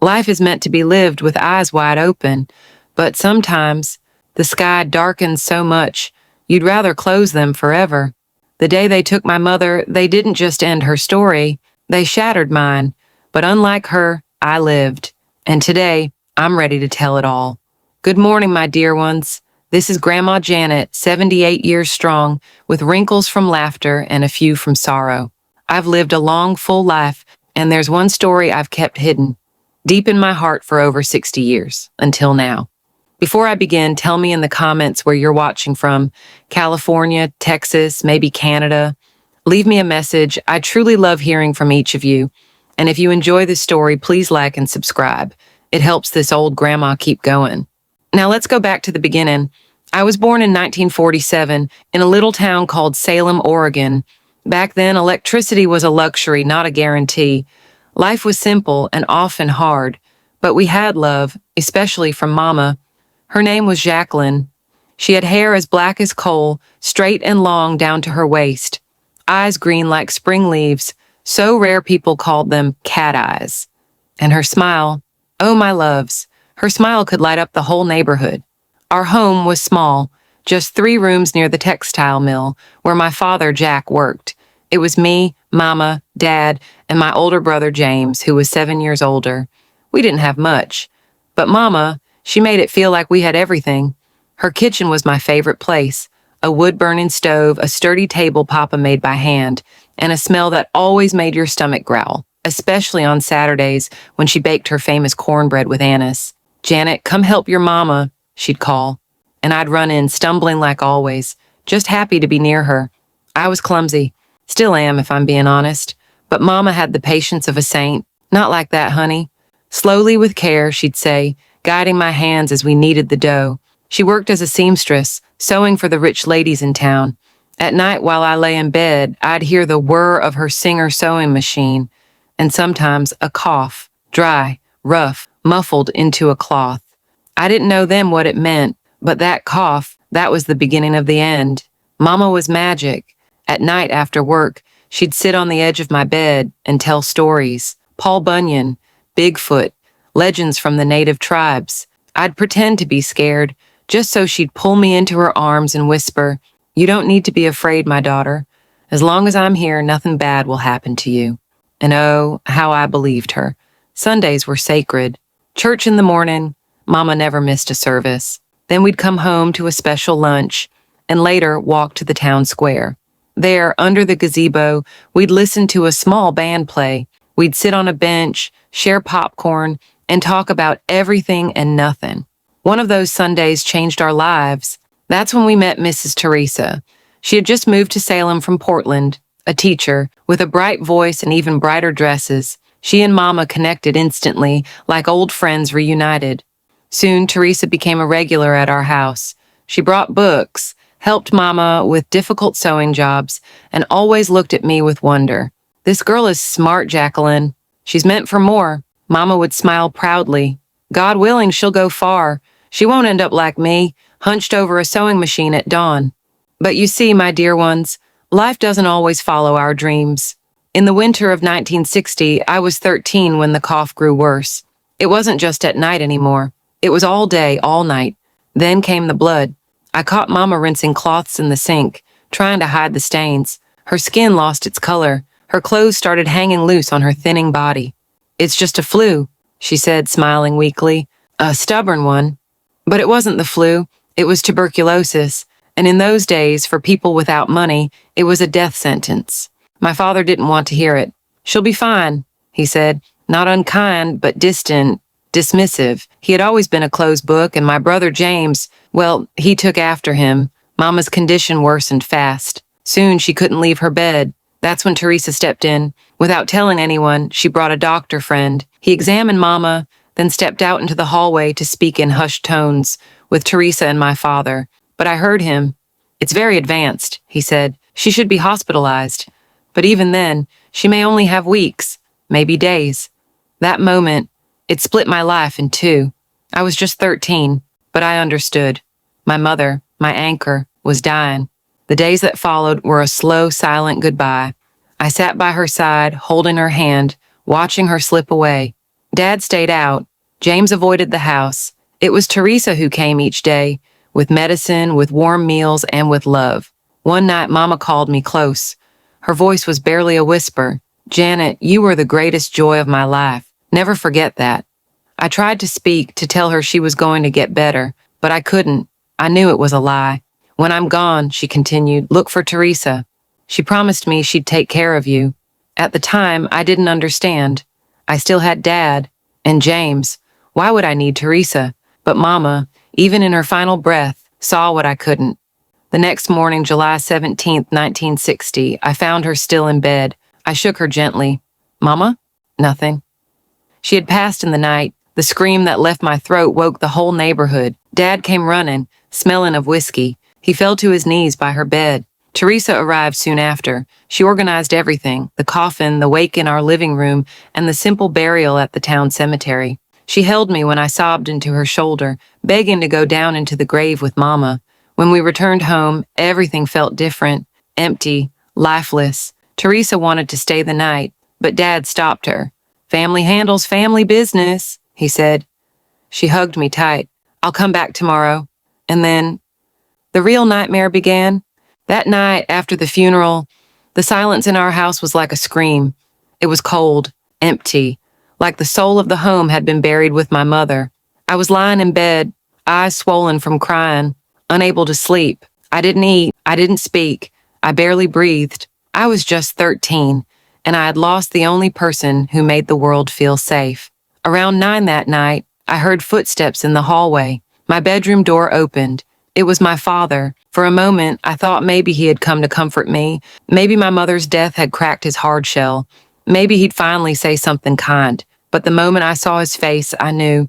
Life is meant to be lived with eyes wide open, but sometimes the sky darkens so much you'd rather close them forever. The day they took my mother, they didn't just end her story, they shattered mine. But unlike her, I lived. And today, I'm ready to tell it all. Good morning, my dear ones. This is Grandma Janet, 78 years strong, with wrinkles from laughter and a few from sorrow. I've lived a long, full life, and there's one story I've kept hidden, deep in my heart for over 60 years, until now. Before I begin, tell me in the comments where you're watching from. California, Texas, maybe Canada. Leave me a message. I truly love hearing from each of you. And if you enjoy this story, please like and subscribe. It helps this old grandma keep going. Now let's go back to the beginning. I was born in 1947 in a little town called Salem, Oregon. Back then, electricity was a luxury, not a guarantee. Life was simple and often hard, but we had love, especially from Mama. Her name was Jacqueline. She had hair as black as coal, straight and long down to her waist, eyes green like spring leaves, so rare people called them cat eyes. And her smile, oh my loves, her smile could light up the whole neighborhood. Our home was small, just 3 rooms near the textile mill, where my father, Jack, worked. It was me, Mama, Dad, and my older brother, James, who was 7 years older. We didn't have much. But Mama, she made it feel like we had everything. Her kitchen was my favorite place. A wood-burning stove, a sturdy table Papa made by hand, and a smell that always made your stomach growl, especially on Saturdays when she baked her famous cornbread with anise. "Janet, come help your Mama," she'd call. And I'd run in, stumbling like always, just happy to be near her. I was clumsy. Still am, if I'm being honest. But Mama had the patience of a saint. "Not like that, honey." Slowly, with care, she'd say, guiding my hands as we kneaded the dough. She worked as a seamstress, sewing for the rich ladies in town. At night, while I lay in bed, I'd hear the whir of her Singer sewing machine, and sometimes a cough, dry, rough, muffled into a cloth. I didn't know then what it meant, but that cough, that was the beginning of the end. Mama was magic. At night after work, she'd sit on the edge of my bed and tell stories. Paul Bunyan, Bigfoot, legends from the native tribes. I'd pretend to be scared, just so she'd pull me into her arms and whisper, "You don't need to be afraid, my daughter. As long as I'm here, nothing bad will happen to you." And oh, how I believed her. Sundays were sacred. Church in the morning, Mama never missed a service. Then we'd come home to a special lunch, and later walk to the town square. There, under the gazebo, we'd listen to a small band play. We'd sit on a bench, share popcorn, and talk about everything and nothing. One of those Sundays changed our lives. That's when we met Mrs. Teresa. She had just moved to Salem from Portland, a teacher, with a bright voice and even brighter dresses. She and Mama connected instantly, like old friends reunited. Soon, Teresa became a regular at our house. She brought books, helped Mama with difficult sewing jobs, and always looked at me with wonder. "This girl is smart, Jacqueline. She's meant for more." Mama would smile proudly. "God willing, she'll go far. She won't end up like me, hunched over a sewing machine at dawn." But you see, my dear ones, life doesn't always follow our dreams. In the winter of 1960, I was 13 when the cough grew worse. It wasn't just at night anymore. It was all day, all night. Then came the blood. I caught Mama rinsing cloths in the sink, trying to hide the stains. Her skin lost its color. Her clothes started hanging loose on her thinning body. "It's just a flu," she said, smiling weakly. "A stubborn one." But it wasn't the flu. It was tuberculosis. And in those days, for people without money, it was a death sentence. My father didn't want to hear it. "She'll be fine," he said, not unkind, but distant, dismissive. He had always been a closed book, and my brother James, well, he took after him. Mama's condition worsened fast. Soon she couldn't leave her bed. That's when Teresa stepped in. Without telling anyone, she brought a doctor friend. He examined Mama, then stepped out into the hallway to speak in hushed tones with Teresa and my father. But I heard him. "It's very advanced," he said. "She should be hospitalized. But even then, she may only have weeks, maybe days." That moment, it split my life in two. I was just 13, but I understood. My mother, my anchor, was dying. The days that followed were a slow, silent goodbye. I sat by her side, holding her hand, watching her slip away. Dad stayed out. James avoided the house. It was Teresa who came each day, with medicine, with warm meals, and with love. One night, Mama called me close. Her voice was barely a whisper. "Janet, you were the greatest joy of my life. Never forget that." I tried to speak, to tell her she was going to get better, but I couldn't. I knew it was a lie. "When I'm gone," she continued, "look for Teresa. She promised me she'd take care of you." At the time, I didn't understand. I still had Dad and James. Why would I need Teresa? But Mama, even in her final breath, saw what I couldn't. The next morning, July 17th, 1960, I found her still in bed. I shook her gently. "Mama?" "Nothing." She had passed in the night. The scream that left my throat woke the whole neighborhood. Dad came running, smelling of whiskey. He fell to his knees by her bed. Teresa arrived soon after. She organized everything, the coffin, the wake in our living room, and the simple burial at the town cemetery. She held me when I sobbed into her shoulder, begging to go down into the grave with Mama. When we returned home, everything felt different, empty, lifeless. Teresa wanted to stay the night, but Dad stopped her. "Family handles family business," he said. She hugged me tight. "I'll come back tomorrow." And then the real nightmare began. That night after the funeral, the silence in our house was like a scream. It was cold, empty, like the soul of the home had been buried with my mother. I was lying in bed, eyes swollen from crying, unable to sleep. I didn't eat. I didn't speak. I barely breathed. I was just 13, and I had lost the only person who made the world feel safe. Around 9 that night, I heard footsteps in the hallway. My bedroom door opened. It was my father. For a moment, I thought maybe he had come to comfort me. Maybe my mother's death had cracked his hard shell. Maybe he'd finally say something kind. But the moment I saw his face, I knew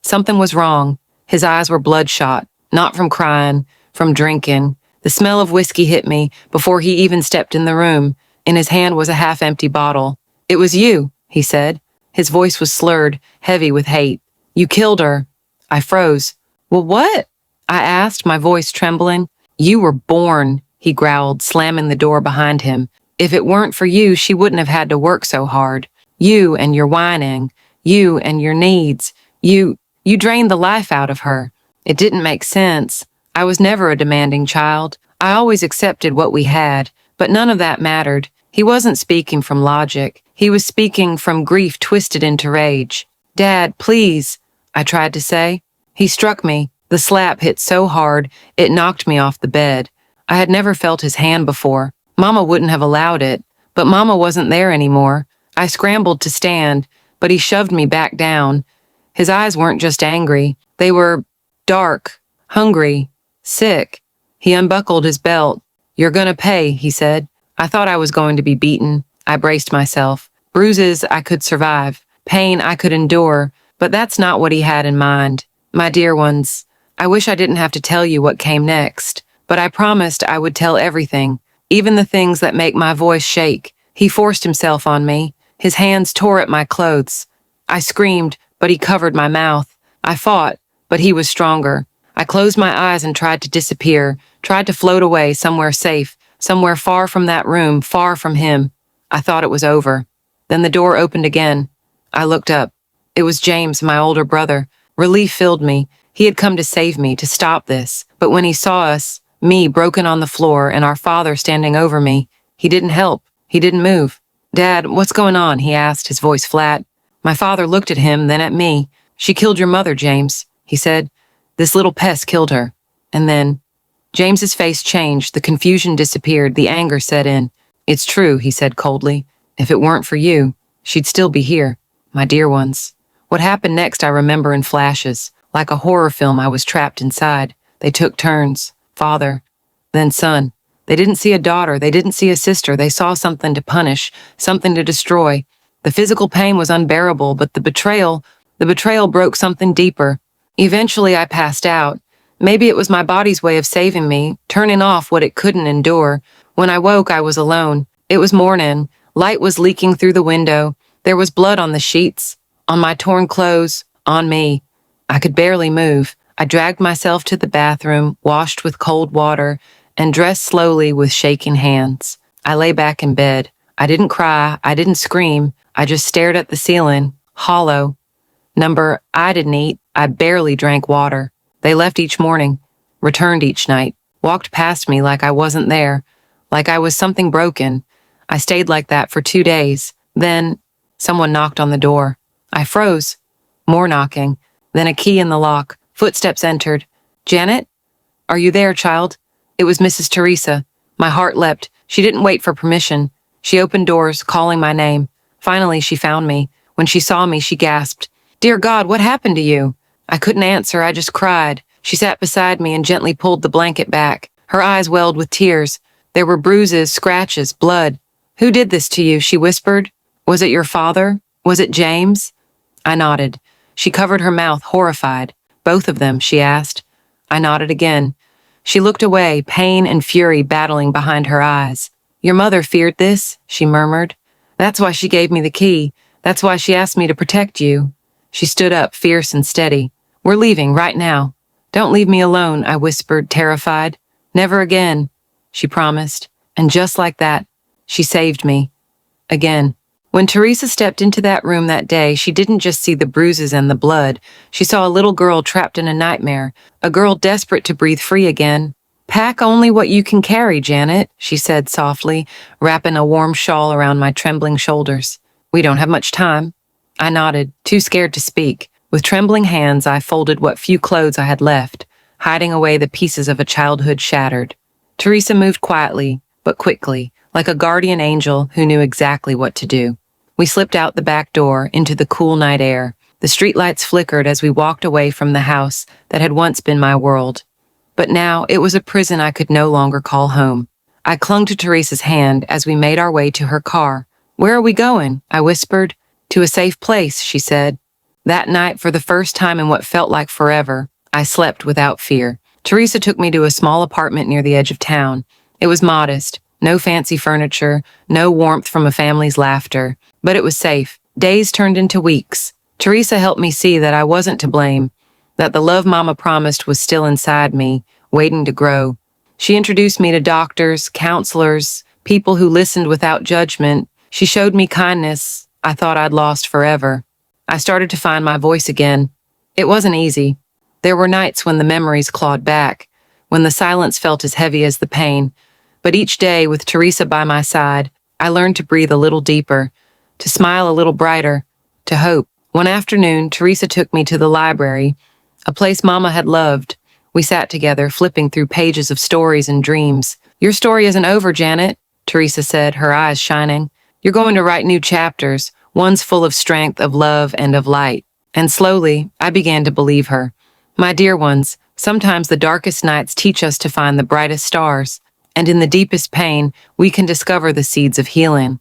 something was wrong. His eyes were bloodshot, not from crying, from drinking. The smell of whiskey hit me before he even stepped in the room. In his hand was a half-empty bottle. "It was you," he said. His voice was slurred, heavy with hate. "You killed her." I froze. "Well, what?" I asked, my voice trembling. "You were born," he growled, slamming the door behind him. "If it weren't for you, she wouldn't have had to work so hard. You and your whining. You and your needs. You drained the life out of her. It didn't make sense. I was never a demanding child. I always accepted what we had, but none of that mattered." He wasn't speaking from logic. He was speaking from grief twisted into rage. "Dad, please," I tried to say. He struck me. The slap hit so hard, it knocked me off the bed. I had never felt his hand before. Mama wouldn't have allowed it, but Mama wasn't there anymore. I scrambled to stand, but he shoved me back down. His eyes weren't just angry. They were dark, hungry, sick. He unbuckled his belt. "You're gonna pay," he said. I thought I was going to be beaten. I braced myself. Bruises I could survive. Pain I could endure. But that's not what he had in mind. My dear ones, I wish I didn't have to tell you what came next, but I promised I would tell everything, even the things that make my voice shake. He forced himself on me. His hands tore at my clothes. I screamed, but he covered my mouth. I fought, but he was stronger. I closed my eyes and tried to disappear, tried to float away somewhere safe, somewhere far from that room, far from him. I thought it was over. Then the door opened again. I looked up. It was James, my older brother. Relief filled me. He had come to save me, to stop this. But when he saw us, me broken on the floor and our father standing over me, he didn't help. He didn't move. "Dad, what's going on?" he asked, his voice flat. My father looked at him, then at me. "She killed your mother, James," he said. "This little pest killed her." And then James's face changed, the confusion disappeared, the anger set in. "It's true," he said coldly. "If it weren't for you, she'd still be here, my dear ones." What happened next I remember in flashes. Like a horror film, I was trapped inside. They took turns. Father, then son. They didn't see a daughter. They didn't see a sister. They saw something to punish, something to destroy. The physical pain was unbearable, but the betrayal broke something deeper. Eventually, I passed out. Maybe it was my body's way of saving me, turning off what it couldn't endure. When I woke, I was alone. It was morning. Light was leaking through the window. There was blood on the sheets, on my torn clothes, on me. I could barely move. I dragged myself to the bathroom, washed with cold water, and dressed slowly with shaking hands. I lay back in bed. I didn't cry. I didn't scream. I just stared at the ceiling, hollow, Number I didn't eat. I barely drank water. They left each morning, returned each night, walked past me like I wasn't there, like I was something broken. I stayed like that for 2 days. Then someone knocked on the door. I froze. More knocking. Then a key in the lock. Footsteps entered. Janet? Are you there, child? It was Mrs. Teresa. My heart leapt. She didn't wait for permission. She opened doors, calling my name. Finally, she found me. When she saw me, she gasped, "Dear God, what happened to you?" I couldn't answer. I just cried. She sat beside me and gently pulled the blanket back. Her eyes welled with tears. There were bruises, scratches, blood. "Who did this to you?" she whispered. "Was it your father? Was it James?" I nodded. She covered her mouth, horrified. "Both of them?" she asked. I nodded again. She looked away, pain and fury battling behind her eyes. "Your mother feared this," she murmured. "That's why she gave me the key. That's why she asked me to protect you." She stood up, fierce and steady. "We're leaving right now." "Don't leave me alone," I whispered, terrified. "Never again," she promised. And just like that, she saved me. Again. When Teresa stepped into that room that day, she didn't just see the bruises and the blood. She saw a little girl trapped in a nightmare, a girl desperate to breathe free again. "Pack only what you can carry, Janet," she said softly, wrapping a warm shawl around my trembling shoulders. "We don't have much time." I nodded, too scared to speak. With trembling hands, I folded what few clothes I had left, hiding away the pieces of a childhood shattered. Teresa moved quietly, but quickly, like a guardian angel who knew exactly what to do. We slipped out the back door into the cool night air. The streetlights flickered as we walked away from the house that had once been my world. But now it was a prison I could no longer call home. I clung to Teresa's hand as we made our way to her car. "Where are we going?" I whispered. "To a safe place," she said. That night, for the first time in what felt like forever, I slept without fear. Teresa took me to a small apartment near the edge of town. It was modest, no fancy furniture, no warmth from a family's laughter, but it was safe. Days turned into weeks. Teresa helped me see that I wasn't to blame, that the love Mama promised was still inside me, waiting to grow. She introduced me to doctors, counselors, people who listened without judgment. She showed me kindness I thought I'd lost forever. I started to find my voice again. It wasn't easy. There were nights when the memories clawed back, when the silence felt as heavy as the pain. But each day, with Teresa by my side, I learned to breathe a little deeper, to smile a little brighter, to hope. One afternoon, Teresa took me to the library, a place Mama had loved. We sat together, flipping through pages of stories and dreams. "Your story isn't over, Janet," Teresa said, her eyes shining. "You're going to write new chapters, ones full of strength, of love, and of light." And slowly, I began to believe her. My dear ones, sometimes the darkest nights teach us to find the brightest stars, and in the deepest pain, we can discover the seeds of healing.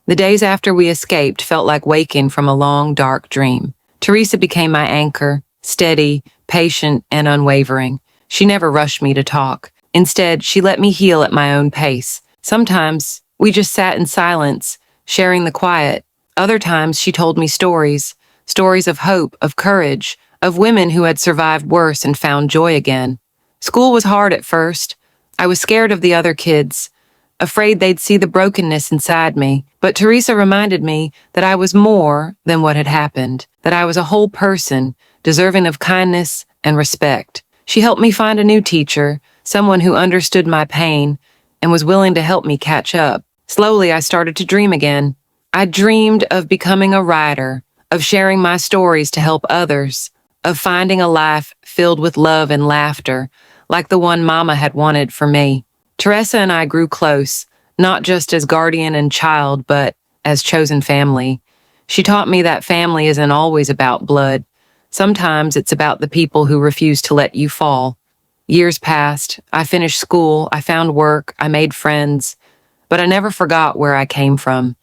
The days after we escaped felt like waking from a long, dark dream. Teresa became my anchor, steady, patient, and unwavering. She never rushed me to talk. Instead, she let me heal at my own pace. Sometimes we just sat in silence, sharing the quiet. Other times she told me stories, stories of hope, of courage, of women who had survived worse and found joy again. School was hard at first. I was scared of the other kids, afraid they'd see the brokenness inside me. But Teresa reminded me that I was more than what had happened, that I was a whole person, deserving of kindness and respect. She helped me find a new teacher, someone who understood my pain and was willing to help me catch up. Slowly, I started to dream again. I dreamed of becoming a writer, of sharing my stories to help others, of finding a life filled with love and laughter, like the one Mama had wanted for me. Teresa and I grew close, not just as guardian and child, but as chosen family. She taught me that family isn't always about blood. Sometimes it's about the people who refuse to let you fall. Years passed. I finished school. I found work. I made friends. But I never forgot where I came from.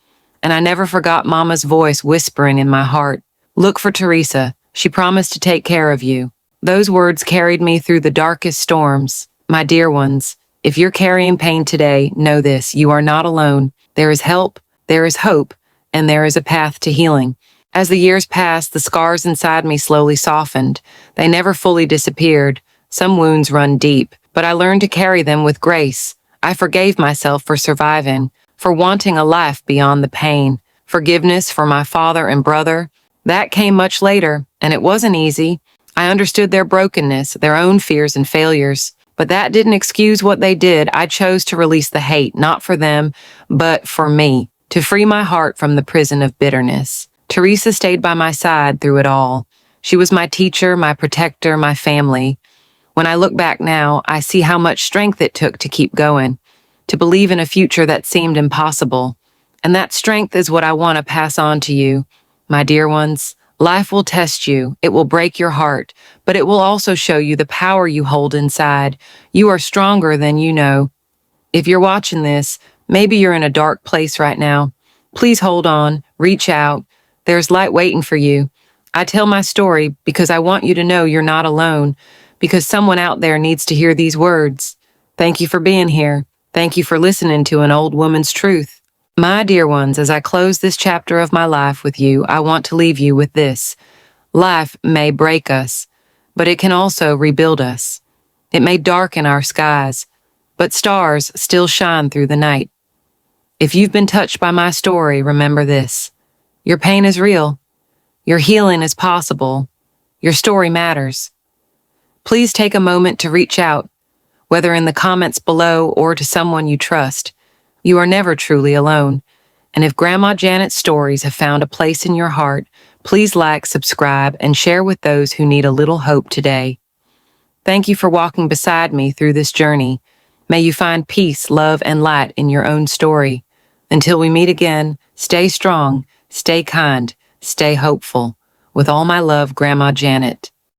And I never forgot Mama's voice whispering in my heart, "Look for Teresa. She promised to take care of you." Those words carried me through the darkest storms. My dear ones, if you're carrying pain today, know this: you are not alone. There is help, there is hope, and there is a path to healing. As the years passed, the scars inside me slowly softened. They never fully disappeared. Some wounds run deep, but I learned to carry them with grace. I forgave myself for surviving, for wanting a life beyond the pain. Forgiveness for my father and brother, That came much later, and it wasn't easy. I understood their brokenness, their own fears and failures. But that didn't excuse what they did. I chose to release the hate, not for them, but for me, to free my heart from the prison of bitterness. Teresa stayed by my side through it all. She was my teacher, my protector, my family. When I look back now, I see how much strength it took to keep going, to believe in a future that seemed impossible. And that strength is what I want to pass on to you, my dear ones. Life will test you, it will break your heart, but it will also show you the power you hold inside. You are stronger than you know. If you're watching this, maybe you're in a dark place right now. Please hold on, reach out. There's light waiting for you. I tell my story because I want you to know you're not alone, because someone out there needs to hear these words. Thank you for being here. Thank you for listening to an old woman's truth. My dear ones, as I close this chapter of my life with you, I want to leave you with this. Life may break us, but it can also rebuild us. It may darken our skies, but stars still shine through the night. If you've been touched by my story, remember this. Your pain is real. Your healing is possible. Your story matters. Please take a moment to reach out, whether in the comments below or to someone you trust. You are never truly alone. And if Grandma Janet's stories have found a place in your heart, please like, subscribe, and share with those who need a little hope today. Thank you for walking beside me through this journey. May you find peace, love, and light in your own story. Until we meet again, stay strong, stay kind, stay hopeful. With all my love, Grandma Janet.